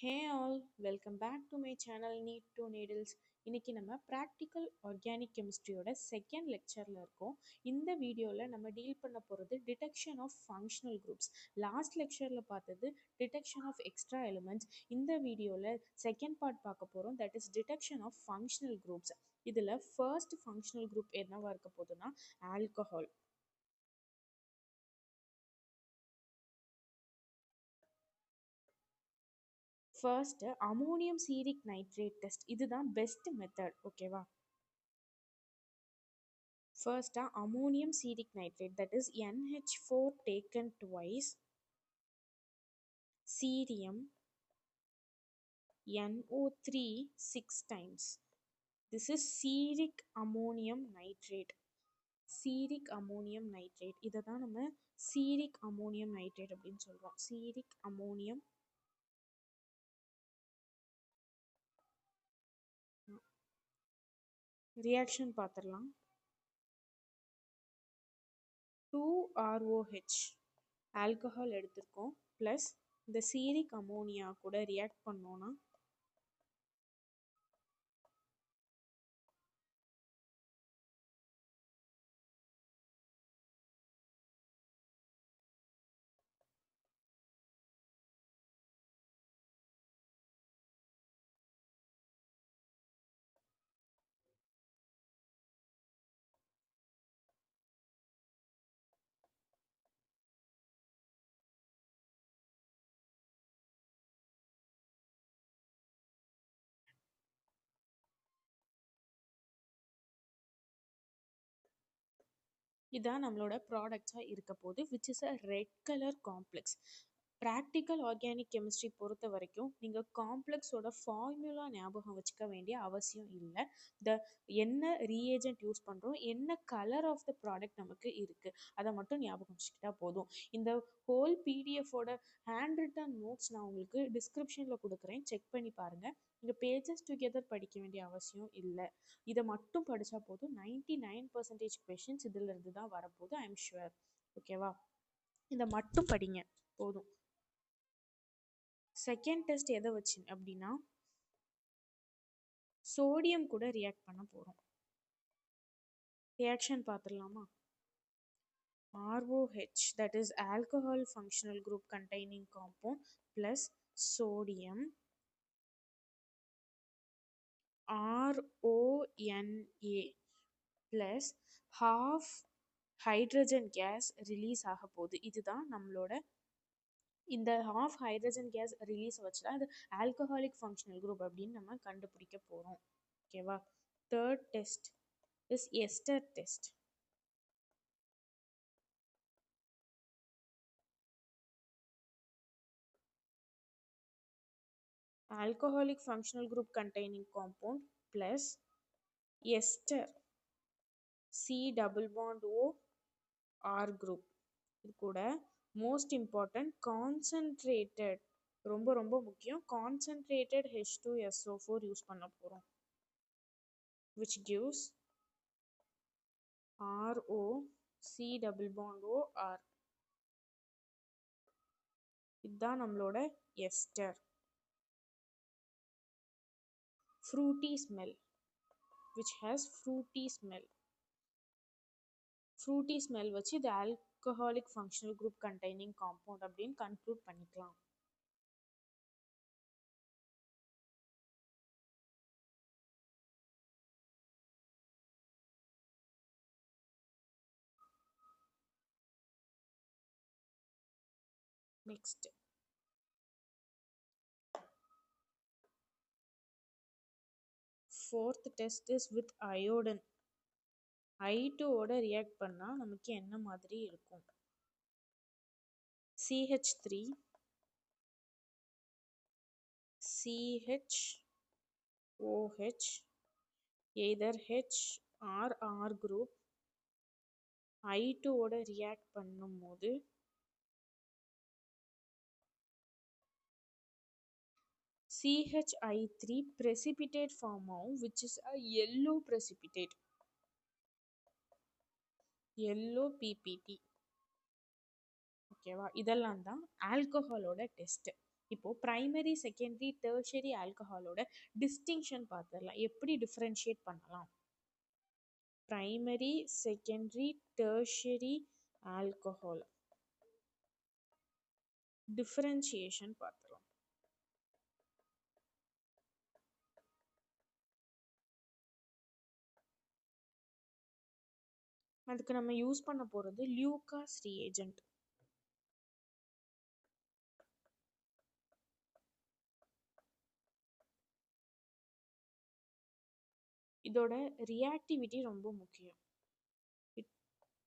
Hey all, welcome back to my channel Need to Needles. இன்னைக்கு நம்ம practical organic கெமிஸ்ட்ரியோட second லெக்சரில் இருக்கோம். இந்த வீடியோவில் நம்ம டீல் பண்ண போகிறது detection of functional groups. Last லெக்சரில் பார்த்தது டிடெக்ஷன் ஆஃப் எக்ஸ்ட்ரா எலிமெண்ட்ஸ். இந்த வீடியோவில் செகண்ட் பார்ட் பார்க்க போகிறோம், that is detection of functional groups. இதில் ஃபர்ஸ்ட் ஃபங்க்ஷனல் குரூப் என்னவா இருக்க போகுதுன்னா alcohol. First ammonium ceric nitrate test, இதுதான் பெஸ்ட் மெத்தட். ஓகேவா? First, ammonium ceric nitrate, that is NH4 taken twice, cerium NO3 6 times. This is ceric ammonium nitrate. Ceric ammonium nitrate. இதை தான் நம்ம ceric ammonium nitrate அப்படின்னு சொல்றோம். Ceric ammonium reaction பார்த்துடலாம். 2ROH alcohol எடுத்திருக்கோம், plus இந்த ceric ammonia கூட react பண்ணோன்னா இதான் நம்மளோட ப்ராடக்ட்ஸாக இருக்க போகுது, which is a red colour complex. Practical organic chemistry பொறுத்த வரைக்கும் நீங்கள் காம்ப்ளெக்ஸோட ஃபார்முலா ஞாபகம் வச்சுக்க வேண்டிய அவசியம் இல்லை. த என்ன ரீஏஜென்ட் யூஸ் பண்ணுறோம், என்ன கலர் ஆஃப் த ப்ராடக்ட் நமக்கு இருக்குது, அதை மட்டும் ஞாபகம் வச்சுக்கிட்டா போதும். இந்த ஹோல் பிடிஎஃபோட ஹேண்ட் ரிட்டன் நோட்ஸ் நான் உங்களுக்கு டிஸ்கிரிப்ஷனில் கொடுக்குறேன், செக் பண்ணி பாருங்கள். இங்கே பேஜஸ் டுகெதர் படிக்க வேண்டிய அவசியம் இல்லை. இதை மட்டும் படித்தா போதும். 99% கொஷின்ஸ் இதில் இருந்து தான் வரப்போகுது, ஐ எம் ஷுவர். ஓகேவா? இதை மட்டும் படிங்க போதும். செகண்ட் டெஸ்ட் எதை வச்சு அப்படின்னா சோடியம் கூட ரியாக்ட் பண்ண போகிறோம். ரியாக்ஷன் பார்த்துடலாமா? ROH, that is alcohol functional group containing compound, plus sodium RONA plus half hydrogen gas release ஆக போகுது. இதுதான் நம்மளோட இந்த half hydrogen gas release வச்சு தான் அது ஆல்கஹாலிக் ஃபங்க்ஷனல் குரூப் அப்படின்னு நம்ம கண்டுபிடிக்க போகிறோம். ஓகேவா? Third test is ester test. Alcoholic functional group containing compound plus ester C double bond O R group. இது கூட மோஸ்ட் இம்பார்ட்டன்ட் கான்சன்ட்ரேட்டட், ரொம்ப ரொம்ப முக்கியம், கான்சன்ட்ரேட்டட் H2SO4 யூஸ் பண்ண போகிறோம், which gives RO C double bond O R. இதுதான் நம்மளோட ester. fruity smell, which has fruity smell. fruity smell வச்சு இது alcoholic functional group containing compound அப்படின்னு கன்க்ளூட் பண்ணிக்கலாம். Next fourth test is with iodine. I2 ஓட react பண்ணால் நமக்கு என்ன மாதிரி இருக்கும்? CH3 CHOH either H or R group I2 ஓட ரியாக்ட் பண்ணும்போது CHI3 precipitate form ஆகும், which is a yellow precipitate, yellow PPT. ஓகேவா? இதெல்லாம் தான் ஆல்கஹாலோட டெஸ்ட். இப்போ பிரைமரி, செகண்டரி, டெர்ஷரி ஆல்கஹாலோட டிஸ்டிங்ஷன் பார்த்துடலாம். எப்படி டிஃப்ரென்ஷியேட் பண்ணலாம்? Primary, secondary, tertiary alcohol differentiation பார்த்துடலாம். அதுக்கு நம்ம யூஸ் பண்ண போகிறது லியூகாஸ் ரியேஜென்ட். இதோட ரியாக்டிவிட்டி ரொம்ப முக்கியம்.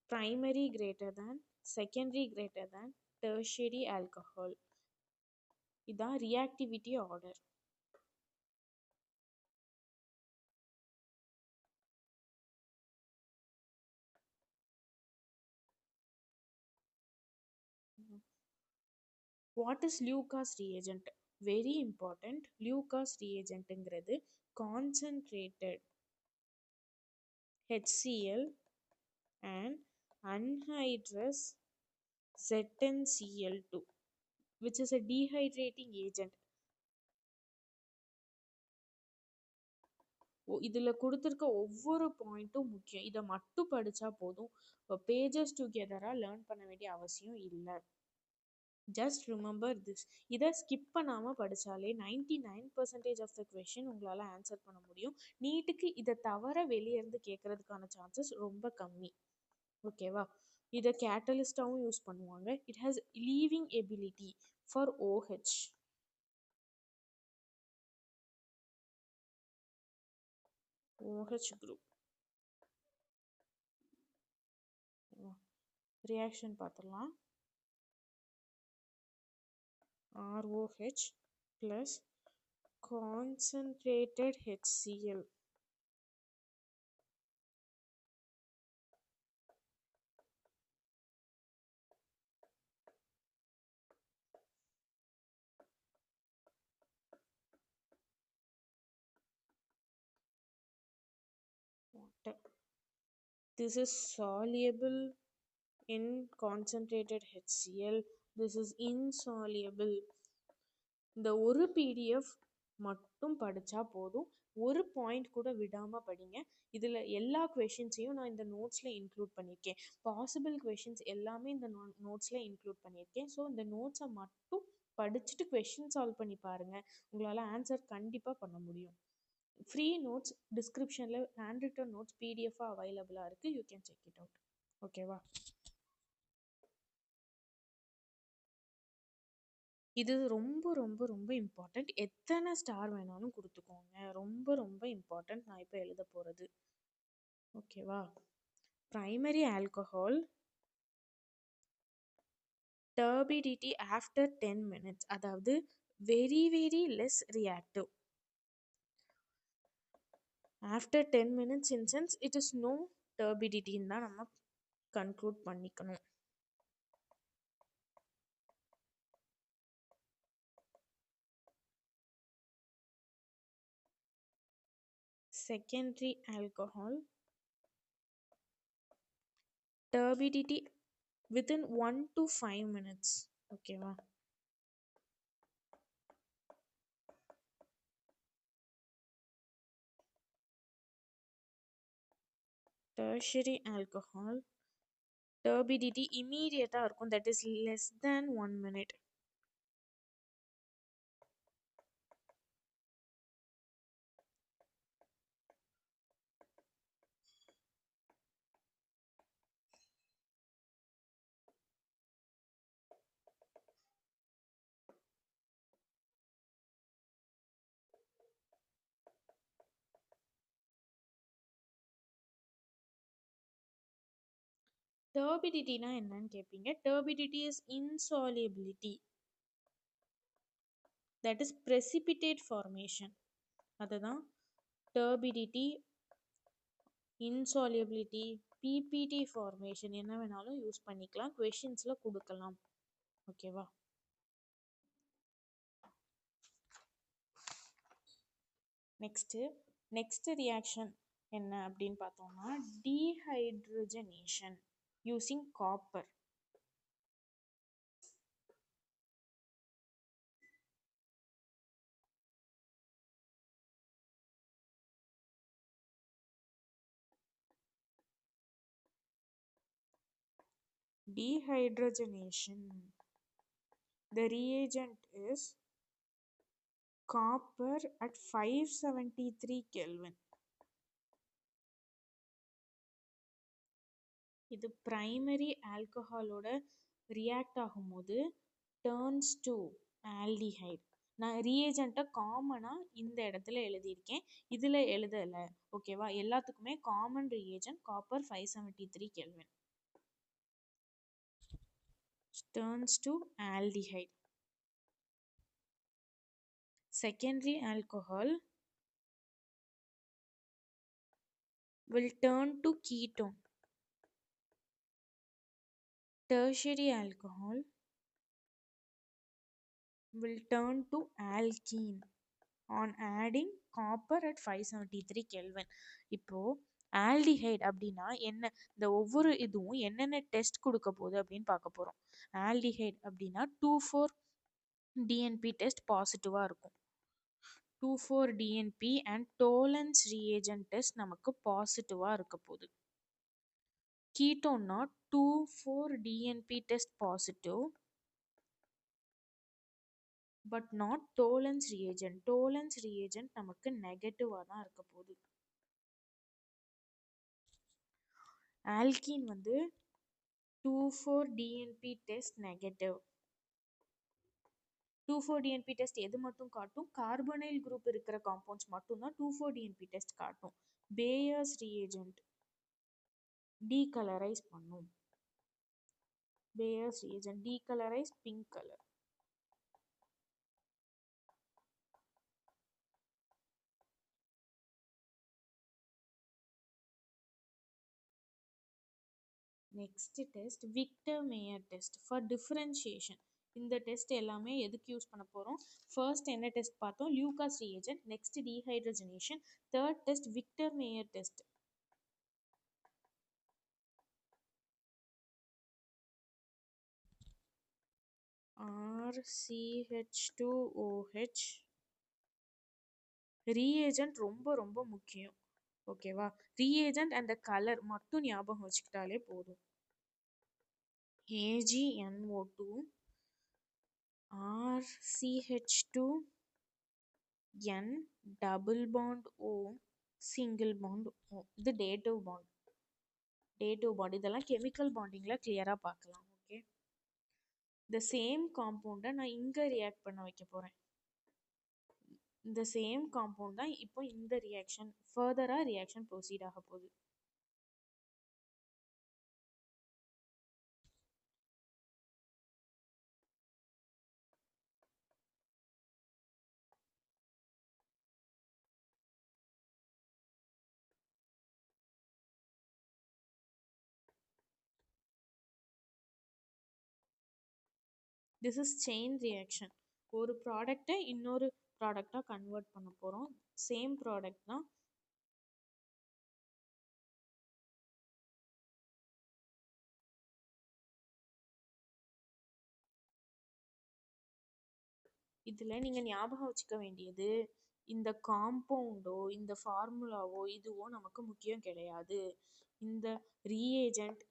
Primary greater than, secondary greater than, tertiary alcohol. இதான் reactivity order. What is Lucas reagent? Very important. லியூகாஸ் ரியேஜென்ட்ங்கிறது concentrated HCl and anhydrous ZnCl2, which is a dehydrating agent. இதில் கொடுத்துருக்க ஒவ்வொரு பாயிண்ட்டும் முக்கியம். இதை மட்டும் படித்தா போதும். இப்போ பேஜஸ் டுகெதராக லேர்ன் பண்ண வேண்டிய அவசியம் இல்லை. Just remember this. இதை ஸ்கிப் பண்ணாமல் படித்தாலே 99% ஆஃப் த கொஷின் உங்களால் ஆன்சர் பண்ண முடியும். நீட்டுக்கு இதை தவிர வெளியே இருந்து கேட்கறதுக்கான சான்சஸ் ரொம்ப கம்மி. ஓகேவா? இதை கேட்டலிஸ்டாகவும் யூஸ் பண்ணுவாங்க. It has leaving ability for OH. OH group. Reaction பார்த்துடலாம். ROH plus concentrated HCl. Water. This is soluble in concentrated HCl. This is insoluble. இந்த ஒரு PDF மட்டும் படித்தா போதும். ஒரு பாயிண்ட் கூட விடாமல் படிங்க. இதில் எல்லா கொஷின்ஸையும் நான் இந்த நோட்ஸில் இன்க்ளூட் பண்ணியிருக்கேன். பாசிபிள் கொஷின்ஸ் எல்லாமே இந்த நோட்ஸில் இன்க்ளூட் பண்ணியிருக்கேன். ஸோ இந்த நோட்ஸை மட்டும் படிச்சுட்டு கொஷின் சால்வ் பண்ணி பாருங்கள். உங்களால் ஆன்சர் கண்டிப்பாக பண்ண முடியும். ஃப்ரீ நோட்ஸ் டிஸ்கிரிப்ஷனில் ஹேண்ட் ரிட்டன் நோட்ஸ் பிடிஎஃபாக அவைலபிளாக இருக்குது. You can check it out. ஓகேவா? இது ரொம்ப ரொம்ப ரொம்ப இம்பார்ட்டண்ட். எத்தனை ஸ்டார் வேணாலும் கொடுத்துக்கோங்க. ரொம்ப ரொம்ப இம்பார்ட்டண்ட். நான் இப்போ எழுத போகிறது. ஓகேவா? Primary alcohol turbidity after 10 minutes, அதாவது very very less reactive. After 10 minutes in sense it is no டர்பிடிட்டின்னு தான் நம்ம கன்க்ளூட் பண்ணிக்கணும். Secondary alcohol turbidity within 1 to 5 minutes. ஓகேவா? Tertiary alcohol turbidity immediate இருக்கும். That is less than 1 minute. டர்பிடிட்டினா என்னன்னு கேட்பீங்க. Turbidity is insolubility, that is precipitate formation. அதுதான் turbidity, insolubility, PPT formation என்ன வேணாலும் யூஸ் பண்ணிக்கலாம். கொஷின்ஸில் கொடுக்கலாம். ஓகேவா? நெக்ஸ்ட் ரியாக்ஷன் என்ன அப்படின்னு பார்த்தோம்னா dehydrogenation using copper. Dehydrogenation. The reagent is copper at 573 Kelvin. இது primary alcoholோட react ஆகும்போது turns to aldehyde. நான் reagent காமனாக இந்த இடத்துல எழுதியிருக்கேன், இதில் எழுதலை. ஓகேவா? எல்லாத்துக்குமே common reagent copper 573 kelvin. Turns to aldehyde. Secondary alcohol will turn to ketone. Tertiary alcohol will turn to alkene on adding copper at 573 Kelvin. இப்போ ஆல்டிஹைட் அப்படின்னா என்ன, இந்த ஒவ்வொரு இதுவும் என்னென்ன டெஸ்ட் கொடுக்க போகுது அப்படின்னு பார்க்க போகிறோம். ஆல்டிஹைட் அப்படின்னா 2,4-DNP டெஸ்ட் பாசிட்டிவாக இருக்கும். 2,4-DNP அண்ட் டோலன்ஸ் ரியேஜன்ட் டெஸ்ட் நமக்கு பாசிட்டிவாக இருக்க போகுது. கீட்டோன்னா 2,4-DNP test positive but not Tollens reagent. Tollens reagent நமக்கு நெகட்டிவாக தான் இருக்க போகுது. ஆல்கீன் வந்து 2,4-DNP test negative. 2,4-DNP test எது மட்டும் காட்டும்? கார்பனைல் குரூப் இருக்கிற காம்பவுண்ட்ஸ் மட்டும்தான் 2,4-DNP டெஸ்ட் காட்டும். பேயர்ஸ் ரியேஜன்ட் டீகலரைஸ் பண்ணும். Baeyer's reagent decolourise pink colour. Next test Victor Meyer test for differentiation. இந்த டெஸ்ட் எல்லாமே எதுக்கு யூஸ் பண்ண போகிறோம்? ஃபர்ஸ்ட் என்ன டெஸ்ட் பார்த்தோம்? Lucas reagent. Next dehydrogenation. Third test Victor Meyer test. RCH2OH reagent ரொம்ப ரொம்ப முக்கியம். ஓகேவா? ரீஏஜென்ட் அந்த கலர் மட்டும் ஞாபகம் வச்சுக்கிட்டாலே போதும். AgNO2 RCH2N double bond O single bond O. இது டேட்டிவ் பாண்ட். இதெல்லாம் கெமிக்கல் பாண்டிங்கில் கிளியராக பார்க்கலாம். ஓகே, இந்த சேம் காம்பவுண்டை நான் இங்கே ரியாக்ட் பண்ண வைக்க போகிறேன். இந்த சேம் காம்பவுண்ட் தான் இப்போ இந்த ரியாக்ஷன் ஃபர்தராக ரியாக்ஷன் ப்ரொசீட் ஆக போகுது. This is chain reaction. ஒரு ப்ராடக்டை இன்னொரு ப்ராடக்டாக கன்வெர்ட் பண்ண போகிறோம். சேம் ப்ராடக்ட் தான். இதில் நீங்கள் ஞாபகம் வச்சுக்க வேண்டியது, இந்த காம்பவுண்டோ இந்த ஃபார்முலாவோ இதுவோ நமக்கு முக்கியம் கிடையாது. இந்த ரீஏஜென்ட்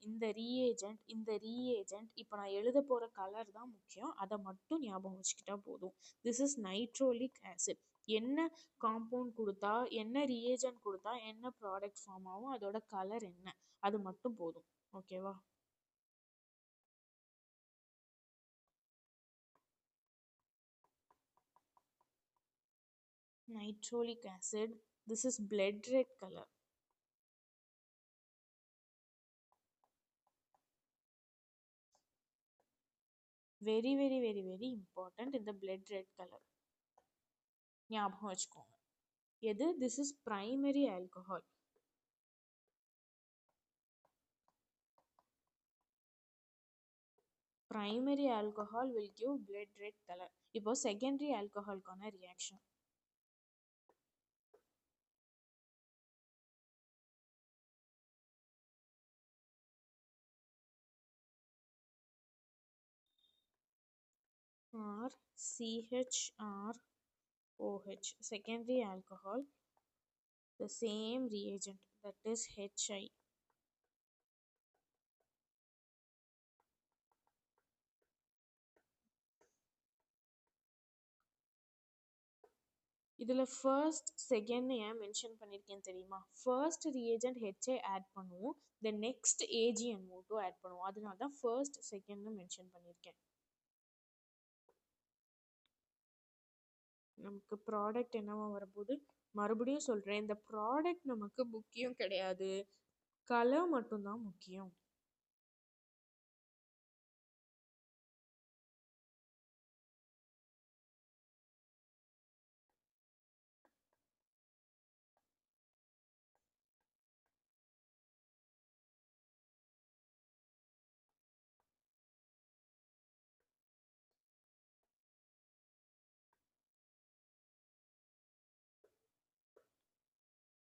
இப்போ நான் எழுத போகிற கலர் தான் முக்கியம். அதை மட்டும் ஞாபகம் வச்சுக்கிட்டா போதும். This is nitrolic acid. என்ன காம்பவுண்ட் கொடுத்தா, என்ன ரீஏஜென்ட் கொடுத்தா என்ன ப்ராடக்ட் ஃபார்ம் ஆகும், அதோட கலர் என்ன, அது மட்டும் போதும். ஓகேவா? Nitrolic acid. This is blood red color. Very important in the blood red color. ஞாபகம் வச்சுக்கோங்க. எது? This is primary alcohol. Primary alcohol will give blood red color. இப்போ secondary alcoholக்கான reaction. RCHROH, secondary alcohol, the same reagent, that is HI. இதில் first செகண்ட்னு ஏன் mention பண்ணியிருக்கேன் தெரியுமா? First reagent HI add பண்ணுவோம், then next ஏஜிஎன்ஓ2 add பண்ணுவோம். அதனால தான் first செகண்ட்னு mention பண்ணியிருக்கேன். நமக்கு ப்ராடக்ட் என்னவா வரப்போகுது? மறுபடியும் சொல்கிறேன், இந்த ப்ராடக்ட் நமக்கு முக்கியம் கிடையாது, கலர் மட்டும்தான் முக்கியம்.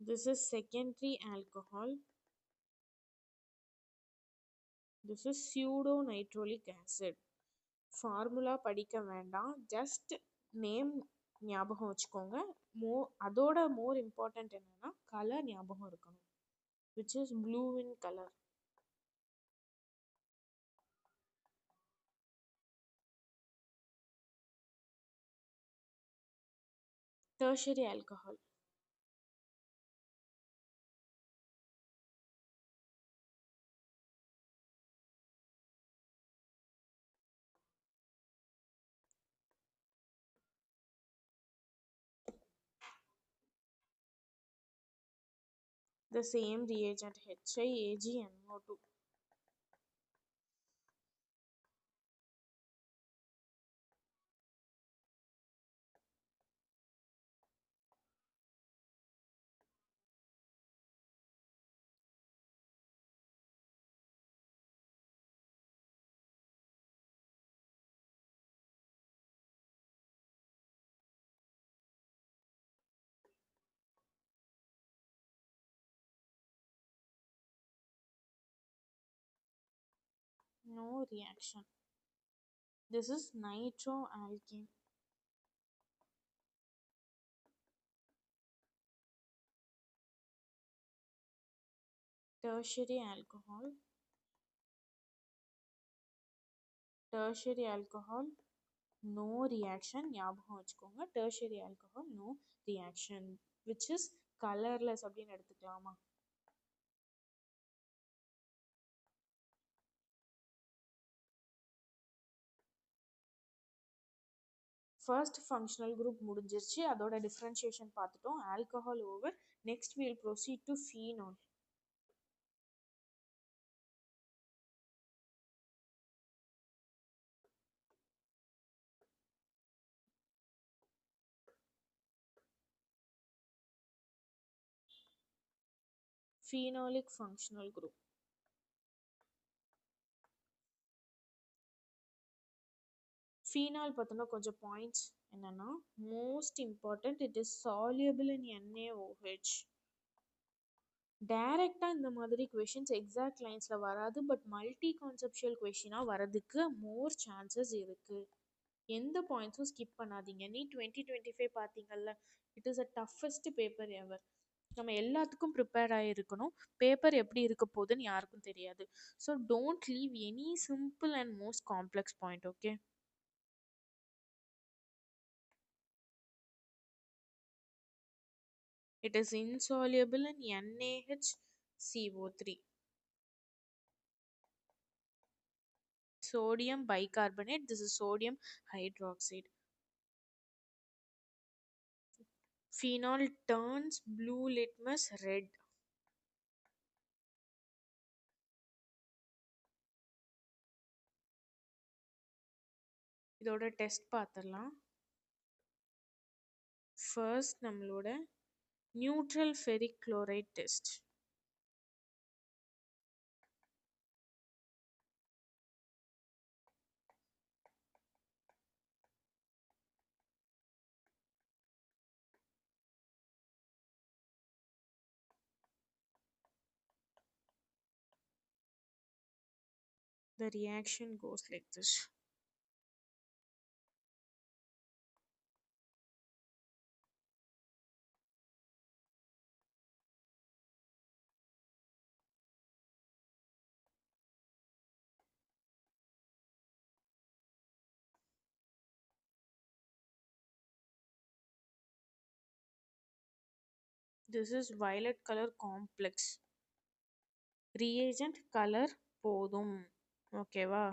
This is secondary alcohol. This is pseudo nitrolic acid. Formula படிக்க வேண்டாம், ஜஸ்ட் நேம் ஞாபகம் வச்சுக்கோங்க. அதோட மோர் இம்பார்ட்டண்ட் என்னன்னா கலர் ஞாபகம் இருக்கணும், which is blue in color. Tertiary alcohol. The same reagent HiAgNO2. No reaction. This is nitroalkane. Tertiary alcohol. Tertiary alcohol, no reaction. ஞாபகம் வச்சுக்கோங்க, tertiary alcohol, no reaction, which is colorless அப்படின்னு எடுத்துக்கலாமா? First functional group முடிஞ்சிருச்சு, அதோட differentiation பார்த்துட்டோம். Alcohol over. Next will proceed to phenol. Phenolic functional group. Phenol பார்த்தோன்னா கொஞ்சம் points என்னன்னா, most important, it is soluble in NaOH. டைரெக்டாக இந்த மாதிரி கொஷின்ஸ் எக்ஸாக்ட் லைன்ஸில் வராது, பட் மல்டி கான்செப்ஷுவல் கொஷினாக வரதுக்கு மோர் சான்சஸ் இருக்குது. எந்த பாயிண்ட்ஸும் ஸ்கிப் பண்ணாதீங்க. நீ 2025 பார்த்தீங்கல்ல, it is a toughest paper ever. நம்ம எல்லாத்துக்கும் ப்ரிப்பேர் ஆகிருக்கணும். பேப்பர் எப்படி இருக்க போகுதுன்னு யாருக்கும் தெரியாது. So don't leave any simple and most complex point. Okay, it is insoluble in NaHCO3. Sodium bicarbonate, this is sodium hydroxide. Phenol turns blue litmus red. இதோட test பார்த்துடலாம். First நம்மளோட neutral ferric chloride test. The reaction goes like this. This is violet color complex. Reagent color போதும். ஓகேவா?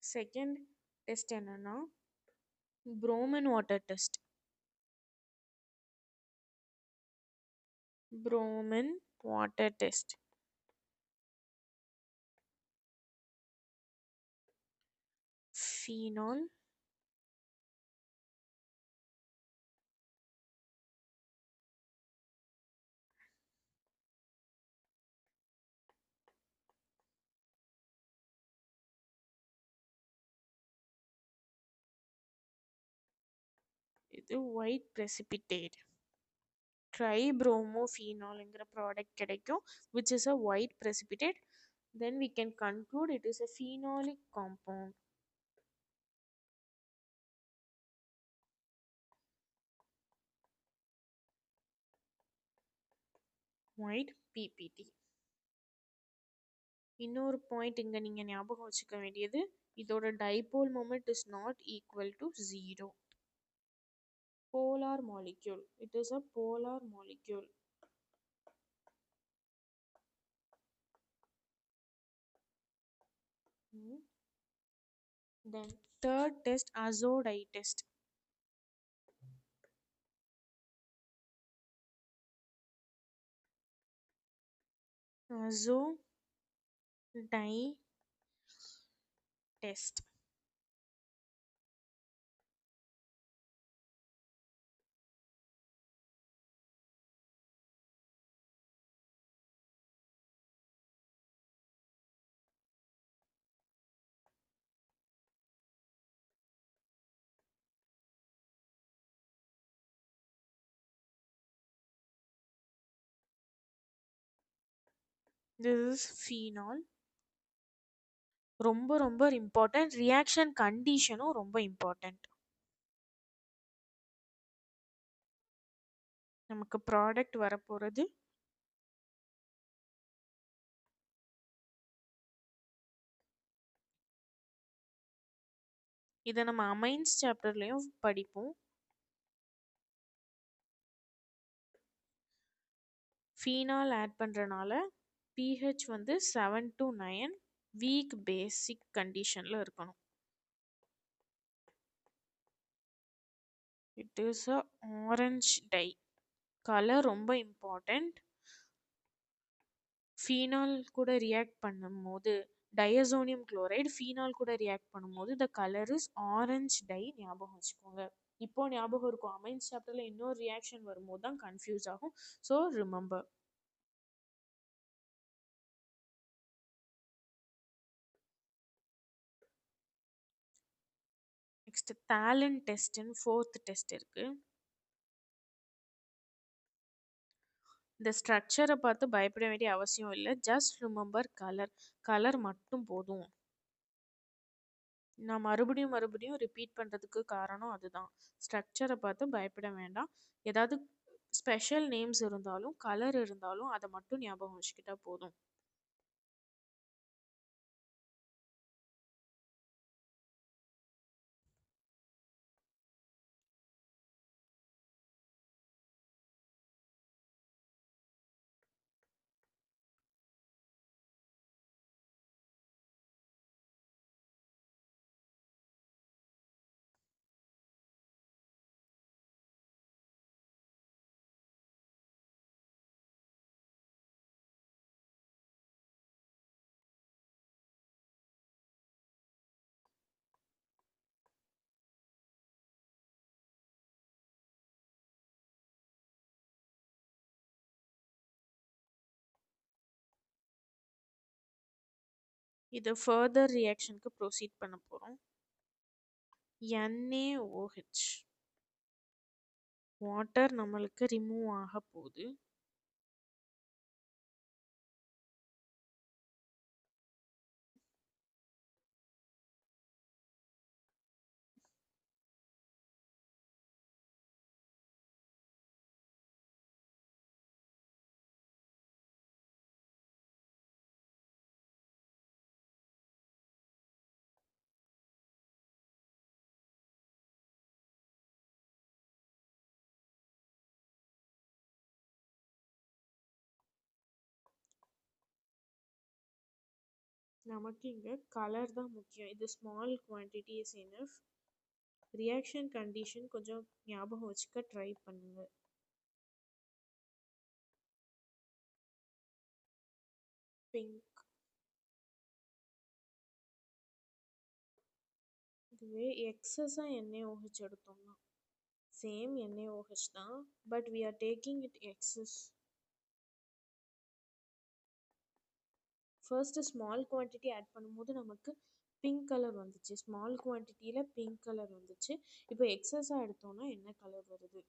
Second test என்னன்னா bromine water test. Bromine water test. Phenol, இது white precipitate. Tribromophenolங்கிற product கிடைக்கும், which is a white precipitate. Then we can conclude it is a phenolic compound. White PPT. இன்னொரு point இங்க நீங்க ஞாபகம் வச்சுக்க வேண்டியது, இதோட dipole moment is not equal to 0. Polar molecule. It is a polar molecule. Then third test, azo dye test. Azo dye test. This is phenol. ரொம்ப ரொம்ப important. Reaction கண்டிஷனும் ரொம்ப இம்பார்ட்டன்ட். நமக்கு ப்ராடக்ட் வரப்போகிறது இதை நம்ம அமைன்ஸ் சாப்டர்லயும் படிப்போம். ஃபீனால் ஆட் பண்றனால pH வந்து 7 to 9 week basic கண்டிஷன்ல இருக்கணும். It is a orange dye. Colour ரொம்ப இம்பார்ட்டன்ட். ஃபீனால் கூட ரியாக்ட் பண்ணும்போது டயசோனியம் குளோரைடு ஃபீனால் கூட ரியாக்ட் பண்ணும்போது the colour is orange dye. ஞாபகம் வச்சுக்கோங்க. இப்போ ஞாபகம் இருக்கும், அமைன்ஸ் சாப்டர்ல இன்னொரு ரியாக்ஷன் வரும்போது தான் கன்ஃபியூஸ் ஆகும். So remember. நெக்ஸ்ட் தாலன் டெஸ்ட்னு ஃபோர்த் டெஸ்ட் இருக்கு. இந்த ஸ்ட்ரக்சரை பார்த்து பயப்பட வேண்டிய அவசியம் இல்லை. Just remember colour. கலர் மட்டும் போதும். நான் மறுபடியும் மறுபடியும் ரிப்பீட் பண்ணுறதுக்கு காரணம் அதுதான். ஸ்ட்ரக்சரை பார்த்து பயப்பட வேண்டாம். ஏதாவது ஸ்பெஷல் நேம்ஸ் இருந்தாலும் கலர் இருந்தாலும் அதை மட்டும் ஞாபகம் வச்சுக்கிட்டா போதும். இது ஃபர்தர் ரியாக்ஷனுக்கு ப்ரொசீட் பண்ண போகிறோம். NaOH வாட்டர் நம்மளுக்கு ரிமூவ் ஆக போகுது. நமக்கு இங்கே கலர் தான் முக்கியம். இது small quantity is enough. Reaction condition கொஞ்சம் ஞாபகம் வச்சுக்க ட்ரை பண்ணுங்க. பிங்க். இதுவே எக்ஸஸாக NaOH எடுத்தோம்னா சேம் NaOH தான், but we are taking it excess. First small quantity add பண்ணும்போது நமக்கு பிங்க் கலர் வந்துச்சு, ஸ்மால் குவான்டிட்டியில் பிங்க் கலர் வந்துச்சு. இப்போ எக்ஸஸாக எடுத்தோம்னா என்ன கலர் வருது?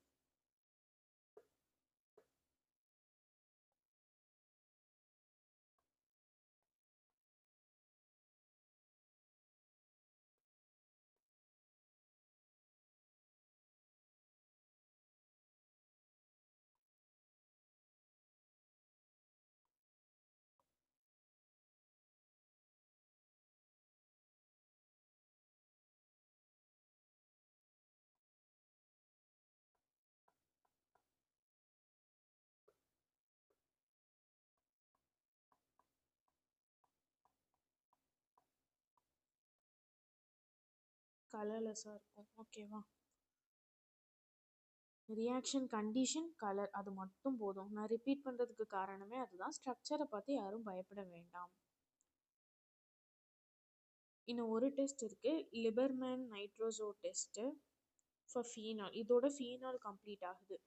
கலர்லெஸ்ஸாக இருக்கும். ஓகேவா? ரியாக்ஷன் கண்டிஷன் கலர் அது மட்டும் போதும். நான் ரிப்பீட் பண்ணுறதுக்கு காரணமே அதுதான். ஸ்ட்ரக்சரை பார்த்து யாரும் பயப்பட வேண்டாம். இன்னும் ஒரு டெஸ்ட் இருக்குது, Liebermann nitroso test for phenol. இதோட ஃபீனால் கம்ப்ளீட் ஆகுது.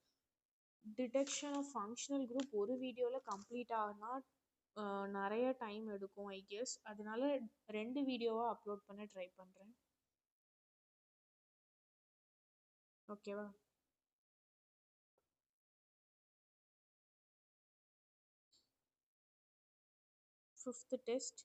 டிடெக்ஷன் ஆஃப் ஃபங்க்ஷனல் குரூப் ஒரு வீடியோவில் கம்ப்ளீட் ஆகுனா நிறைய டைம் எடுக்கும் ஐ கெஸ். அதனால 2 வீடியோவாக அப்லோட் பண்ண ட்ரை பண்ணுறேன். ஓகேவா? Fifth test.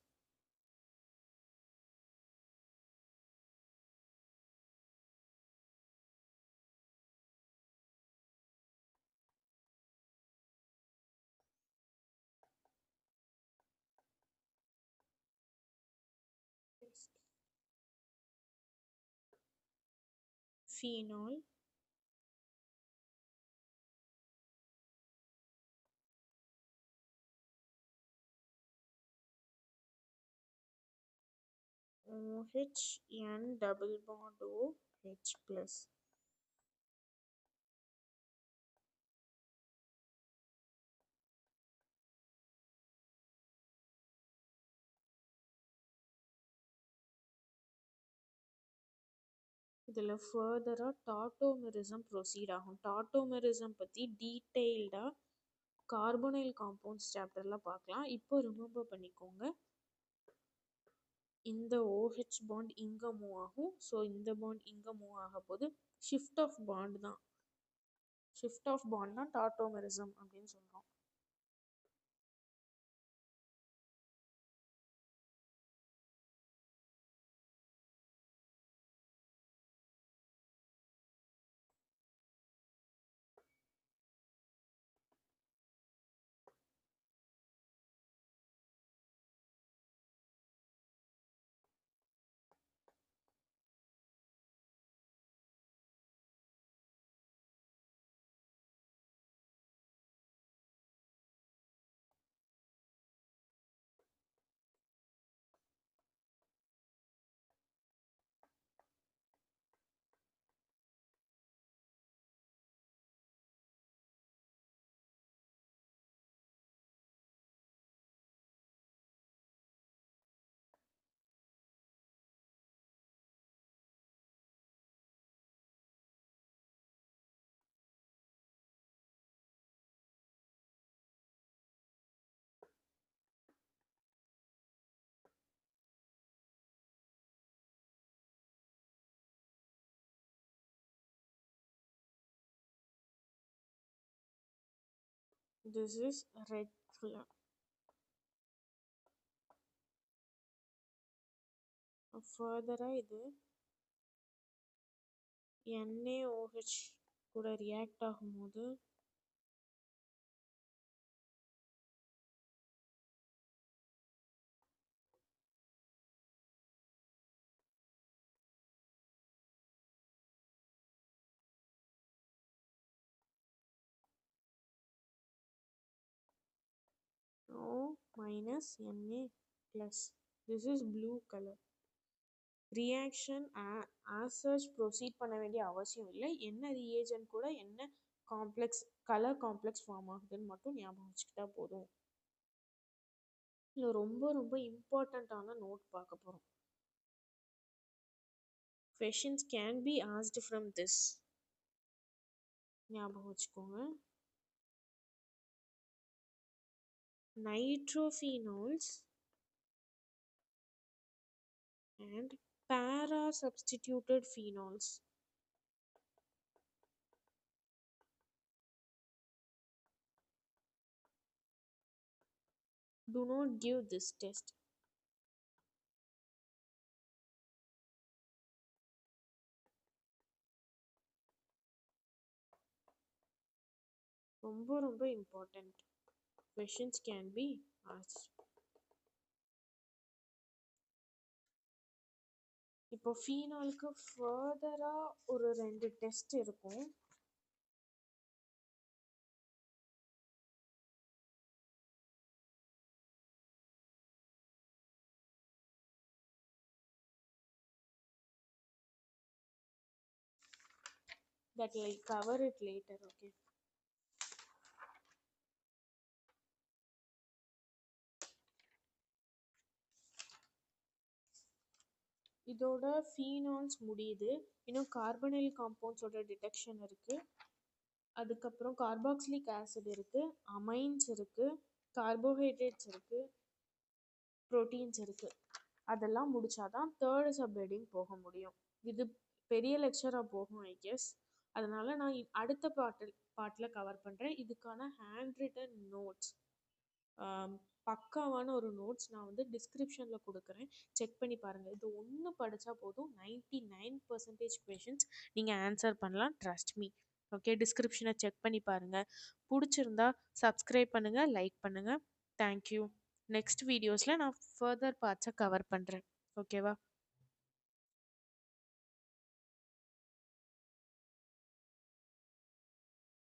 Phenol, OH N double bond O H plus. இதில் ஃபர்தராக டாட்டோமெரிசம் ப்ரொசீட் ஆகும். டாட்டோமெரிசம் பற்றி டீட்டெயில்டாக கார்பனைல் காம்பவுண்ட்ஸ் சாப்டரில் பார்க்கலாம். இப்போ ரிமெம்பர் பண்ணிக்கோங்க, இந்த OH பாண்ட் இங்கே மூவ் ஆகும். ஸோ இந்த பாண்ட் இங்கே மூவ் ஆக போது ஷிஃப்ட் ஆஃப் பாண்ட் தான். ஷிஃப்ட் ஆஃப் பாண்ட் தான் டாட்டோமெரிசம் அப்படின்னு சொல்கிறோம். This is red color. ஃபர்தராக இது NaOH கூட ரியாக்ட் ஆகும்போது O minus Na plus. This is blue color. Reaction as such proceed பண்ண வேண்டிய அவசியம் இல்லை. என்ன ரியேஜன் கூட என்ன காம்ப்ளெக்ஸ் கலர் காம்ப்ளெக்ஸ் ஃபார்ம் ஆகுதுன்னு மட்டும் ஞாபகம் வச்சுக்கிட்டா போதும். இது ரொம்ப ரொம்ப இம்பார்ட்டண்ட்டான நோட் பார்க்க போகிறோம். Questions can be asked from this. ஞாபகம் வச்சுக்கோங்க. Nitrophenols and para substituted phenols. Do not give this test. ரொம்ப ரொம்ப important. Questions can be asked. இப்போ ஃபீனாலுக்கு ஃபர்தராக ஒரு 2 டெஸ்ட் இருக்கும். That will cover it later, okay? இதோட ஃபீனால்ஸ் முடியுது. இன்னும் கார்பனைல் காம்பவுண்ட்ஸோட டிடெக்ஷன் இருக்குது. அதுக்கப்புறம் கார்பாக்சிலிக் ஆசிட் இருக்குது, அமைன்ஸ் இருக்குது, கார்போஹைட்ரேட்ஸ் இருக்குது, ப்ரோட்டீன்ஸ் இருக்குது. அதெல்லாம் முடிச்சாதான் தேர்டு சப்ஹெட்டிங் போக முடியும். இது பெரிய லெக்சராக போகும் ஐ கெஸ். அதனால் நான் அடுத்த பார்ட்டில் கவர் பண்ணுறேன். இதுக்கான ஹேண்ட் ரிட்டன் நோட்ஸ், பக்காவான ஒரு நோட்ஸ் நான் வந்து டிஸ்கிரிப்ஷனில் கொடுக்குறேன். செக் பண்ணி பாருங்கள். இது ஒன்று படித்தா போதும், 99% கொஷின்ஸ் நீங்கள் ஆன்சர் பண்ணலாம். Trust me. ஓகே, டிஸ்கிரிப்ஷனை செக் பண்ணி பாருங்கள். பிடிச்சிருந்தா சப்ஸ்கிரைப் பண்ணுங்கள், லைக் பண்ணுங்கள். தேங்க்யூ. நெக்ஸ்ட் வீடியோஸில் நான் ஃபர்தர் பார்ட்ஸை கவர் பண்ணுறேன். ஓகேவா?